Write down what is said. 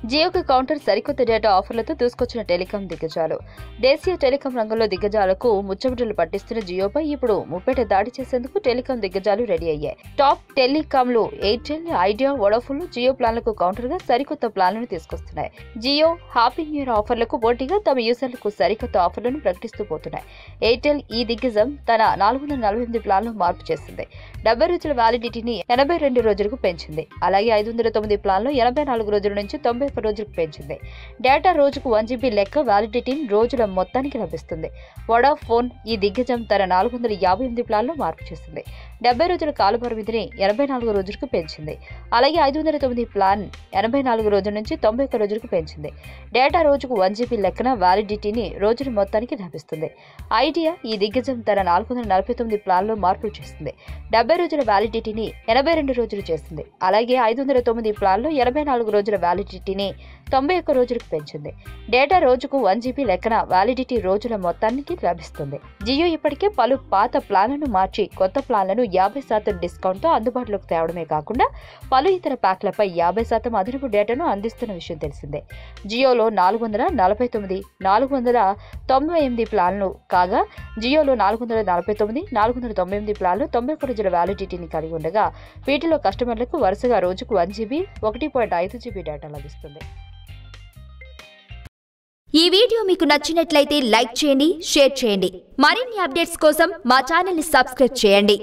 జియోకి counter సరికొత్త data ఆఫర్లతో దూసుకొచ్చిన telecom దిగ్గజాలు. దేశీయ టెలికాం రంగంలో దిగ్గజాలకు ముచ్చమటలు పట్టిస్తున్న జియోపై ఇప్పుడు ముప్పేట దాడి చేసేందుకు టెలికాం దిగ్గజాలు రెడీ అయ్యాయి. టాప్ టెలికాంలు ఎయిర్టెల్, ఐడియా, వోడాఫోన్ జియో ప్లాన్లకు కౌంటర్ గా సరికొత్త ప్లాన్లను తీసుకొస్తున్నాయి. జియో హ్యాపీ న్యూ ఇయర్ ఆఫర్లకు పోటీగా తమ యూజర్లకు సరికొత్త ఆఫర్లను ప్రకటిస్తూ పోతున్నాయి. ఎయిర్టెల్ ఈ దిగ్గజం తన 448 ప్లాన్లు మార్పు చేసింది. 70 రోజుల వ్యాలిడిటీని 82 రోజులకు పెంచింది. అలాగే 509 ప్లాన్లు 84 రోజుల నుంచి 91 రోజులకు పెంచింది. డేటా రోజుకు 1 GB లెక్క వ్యాలిడిటీని రోజుల మొత్తానికి లభిస్తుంది. వోడాఫోన్ ఈ దిగ్గజం తన 458 ప్లాన్లు మార్పు చేసింది. 70 రోజుల కాల పరిమితిని 84 రోజులకు పెంచింది. అలాగే 509 ప్లాన్ 84 రోజుల నుంచి 91 రోజులకు పెంచింది. డేటా రోజుకు 1 GB లెక్కన వ్యాలిడిటీని రోజుల మొత్తానికి లభిస్తుంది. ఐడియా ఈ దిగ్గజం తన 449 ప్లాన్లో మార్పులు చేసింది. 70 రోజుల వ్యాలిడిటీని 82 రోజులు చేసింది. అలాగే 509 ప్లాన్లో 84 రోజుల వ్యాలిడిటీని 91 రోజులకు పెంచింది. డేటా రోజుకు 1 GB లెక్కన వ్యాలిడిటీ రోజుల మొత్తానికి లభిస్తుంది. జియో ఇప్పటికే పలు పాత ప్లాన్లను మార్చి కొత్త ప్లాన్లను 50% డిస్కౌంట్ తో అందుబాటులోకి తేవడమే కాకుండా పలు ఇతర ప్యాక్లపై 50% అదనపు డేటాను అందిస్తున్న విషయం తెలిసిందే. జియోలో 449, 498 ప్లాన్లు కాగా జియోలో 449, 498 ప్లాన్లు 91 రోజుల వ్యాలిడిటీని కలిగి ఉండగా వీటిలో కస్టమర్లకు వరుసగా రోజుకు 1 GB, 1.5 GB డేటా లభిస్తుంది. ఈ వీడియో మీకు నచ్చినట్లయితే లైక్ చేయండి, షేర్ చేయండి. మరిన్ని అప్డేట్స్ కోసం మా ఛానల్ ని సబ్స్క్రైబ్ చేయండి.